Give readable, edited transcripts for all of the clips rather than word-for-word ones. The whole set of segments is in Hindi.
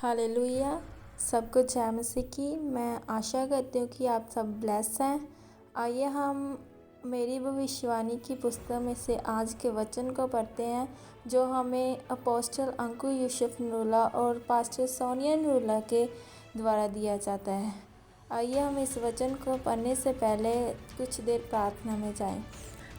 हालेलुया। सबको जय मसीह की। मैं आशा करती हूँ कि आप सब ब्लेस हैं। आइए हम मेरी भविष्यवाणी की पुस्तक में से आज के वचन को पढ़ते हैं, जो हमें अपोस्टल अंकु यूसुफ नूला और पास्टर सोनिया नूला के द्वारा दिया जाता है। आइए हम इस वचन को पढ़ने से पहले कुछ देर प्रार्थना में जाएं।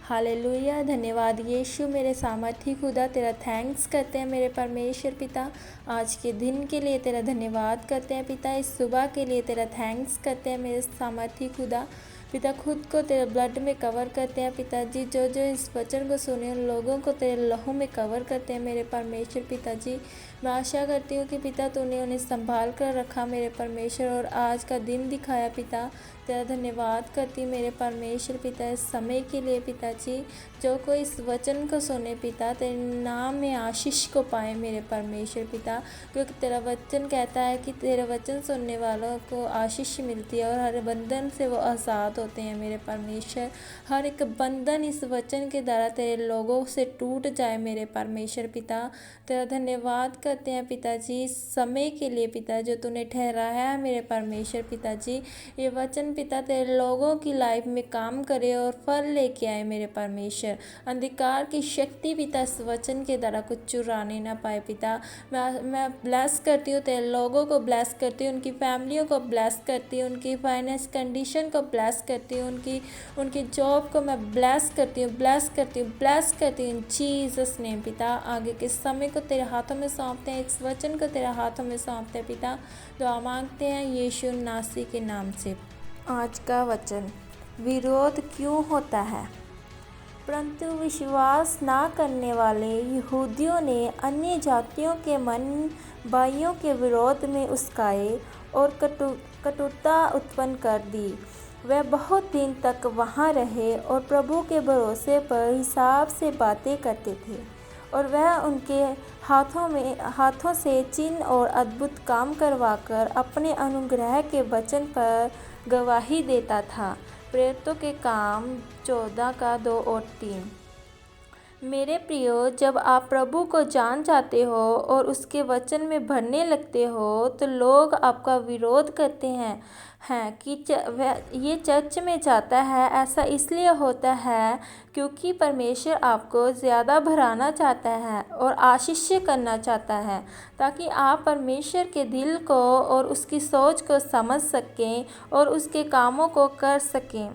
हालेलुया। धन्यवाद यीशु मेरे सामर्थी खुदा, तेरा थैंक्स करते हैं मेरे परमेश्वर पिता। आज के दिन के लिए तेरा धन्यवाद करते हैं पिता। इस सुबह के लिए तेरा थैंक्स करते हैं मेरे सामर्थी खुदा। पिता खुद को तेरे ब्लड में कवर करते हैं पिताजी। जो जो इस वचन को सुने उन लोगों को तेरे लहू में कवर करते हैं मेरे परमेश्वर पिताजी। मैं आशा करती हूँ कि पिता तूने उन्हें संभाल कर रखा मेरे परमेश्वर, और आज का दिन दिखाया पिता। तेरा धन्यवाद करती मेरे परमेश्वर पिता इस समय के लिए पिताजी। जो कोई इस वचन को सुने पिता, तेरे नाम में आशीष को पाए मेरे परमेश्वर पिता, क्योंकि तेरा वचन कहता है कि तेरे वचन सुनने वालों को आशीष मिलती है और हर बंधन से वो आज़ाद होते हैं मेरे परमेश्वर। हर एक बंधन इस वचन के द्वारा तेरे लोगों से टूट जाए मेरे परमेश्वर पिता। तेरा धन्यवाद करते हैं पिताजी इस समय के लिए पिता, जो तूने ठहराया है मेरे परमेश्वर पिताजी। ये वचन पिता तेरे लोगों की लाइफ में काम करे और फल लेके आए मेरे परमेश्वर। अंधकार की शक्ति पिता इस वचन के द्वारा कुछ चुराने ना पाए पिता। मैं ब्लेस करती हूँ तेरे लोगों को, ब्लेस करती हूँ उनकी फैमिलियों को, ब्लेस करती हूँ उनकी फाइनेंस कंडीशन को, ब्लेस करती हूँ उनकी जॉब को मैं ब्लेस करती हूँ, ब्लेस करती हूँ, ब्लेस करती हूँ जीसस नेम पिता। आगे के समय को तेरे हाथों में सौंपते हैं, इस वचन को तेरे हाथों में सौंपते हैं पिता। दुआ मांगते हैं यीशु नासी के नाम से। आज का वचन, विरोध क्यों होता है? परंतु विश्वास ना करने वाले यहूदियों ने अन्य जातियों के मन भाइयों के विरोध में उस्काए और कटुता उत्पन्न कर दी। वे बहुत दिन तक वहाँ रहे और प्रभु के भरोसे पर हिसाब से बातें करते थे, और वह उनके हाथों से चिन्ह और अद्भुत काम करवाकर अपने अनुग्रह के वचन पर गवाही देता था। प्रेरितों के काम 14 का 2 और 3। मेरे प्रियो, जब आप प्रभु को जान जाते हो और उसके वचन में भरने लगते हो, तो लोग आपका विरोध करते हैं कि ये चर्च में जाता है। ऐसा इसलिए होता है क्योंकि परमेश्वर आपको ज़्यादा भराना चाहता है और आशीष करना चाहता है, ताकि आप परमेश्वर के दिल को और उसकी सोच को समझ सकें और उसके कामों को कर सकें।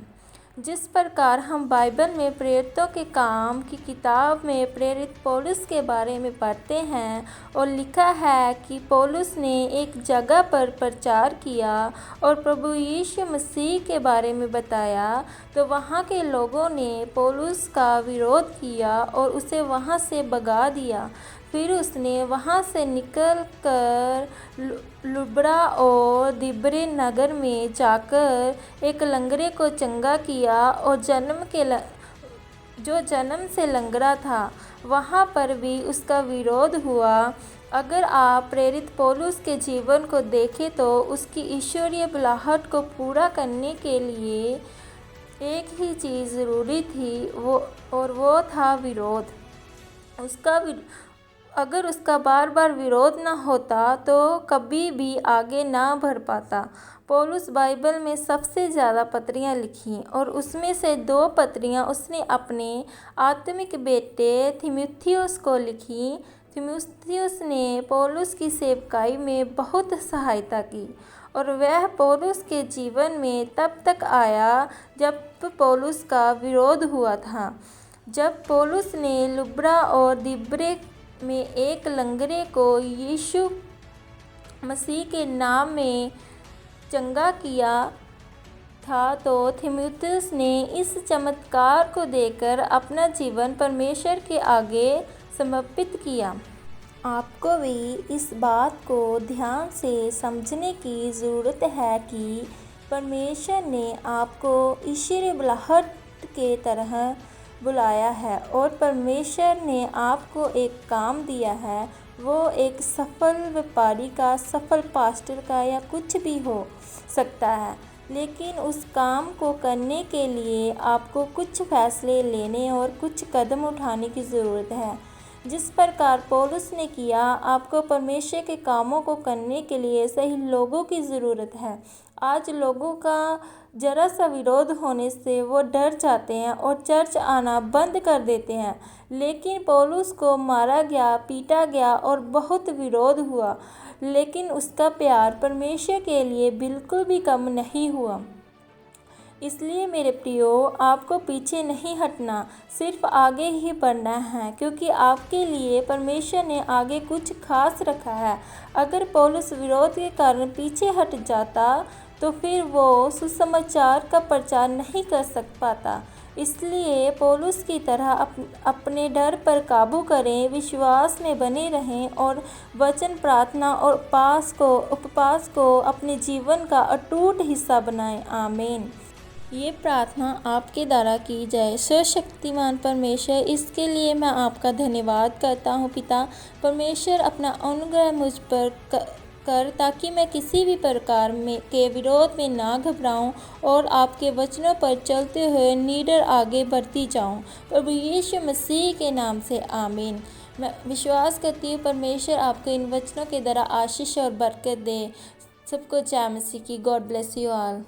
जिस प्रकार हम बाइबल में प्रेरितों के काम की किताब में प्रेरित पौलुस के बारे में पढ़ते हैं, और लिखा है कि पौलुस ने एक जगह पर प्रचार किया और प्रभु यीशु मसीह के बारे में बताया, तो वहाँ के लोगों ने पौलुस का विरोध किया और उसे वहाँ से भगा दिया। फिर उसने वहाँ से निकलकर लुब्रा और दिब्रे नगर में जाकर एक लंगड़े को चंगा किया, और जो जन्म से लंगड़ा था वहाँ पर भी उसका विरोध हुआ। अगर आप प्रेरित पौलुस के जीवन को देखें तो उसकी ईश्वरीय बुलाहट को पूरा करने के लिए एक ही चीज़ ज़रूरी थी, वो था विरोध। अगर उसका बार बार विरोध न होता तो कभी भी आगे ना बढ़ पाता। पौलुस बाइबल में सबसे ज़्यादा पत्रियाँ लिखीं, और उसमें से 2 पत्रियाँ उसने अपने आत्मिक बेटे थिमुथियुस को लिखीं। थिमुथियुस ने पौलुस की सेवकाई में बहुत सहायता की, और वह पौलुस के जीवन में तब तक आया जब पौलुस का विरोध हुआ था। जब पौलुस ने लुब्रा और दिब्रे में एक लंगड़े को यीशु मसीह के नाम में चंगा किया था, तो थिमुथियुस ने इस चमत्कार को देखकर अपना जीवन परमेश्वर के आगे समर्पित किया। आपको भी इस बात को ध्यान से समझने की ज़रूरत है कि परमेश्वर ने आपको ईश्वरीय बुलाहट के तरह बुलाया है, और परमेश्वर ने आपको एक काम दिया है। वो एक सफल व्यापारी का, सफल पास्टर का या कुछ भी हो सकता है, लेकिन उस काम को करने के लिए आपको कुछ फैसले लेने और कुछ कदम उठाने की ज़रूरत है। जिस प्रकार पौलुस ने किया, आपको परमेश्वर के कामों को करने के लिए सही लोगों की ज़रूरत है। आज लोगों का जरा सा विरोध होने से वो डर जाते हैं और चर्च आना बंद कर देते हैं। लेकिन पौलुस को मारा गया, पीटा गया और बहुत विरोध हुआ, लेकिन उसका प्यार परमेश्वर के लिए बिल्कुल भी कम नहीं हुआ। इसलिए मेरे प्रियो, आपको पीछे नहीं हटना, सिर्फ आगे ही बढ़ना है, क्योंकि आपके लिए परमेश्वर ने आगे कुछ खास रखा है। अगर पौलुस विरोध के कारण पीछे हट जाता तो फिर वो सुसमाचार का प्रचार नहीं कर पाता। इसलिए पौलुस की तरह अपने डर पर काबू करें, विश्वास में बने रहें और वचन, प्रार्थना और उपवास को अपने जीवन का अटूट हिस्सा बनाएं। आमीन। ये प्रार्थना आपके द्वारा की जाए। सर्वशक्तिमान परमेश्वर, इसके लिए मैं आपका धन्यवाद करता हूँ पिता। परमेश्वर, अपना अनुग्रह मुझ पर कर ताकि मैं किसी भी प्रकार के विरोध में ना घबराऊं और आपके वचनों पर चलते हुए निडर आगे बढ़ती जाऊं। प्रभु यीशु मसीह के नाम से आमीन। मैं विश्वास करती हूँ परमेश्वर आपको इन वचनों के द्वारा आशीष और बरकत दे। सबको जय मसीह की। God bless you all.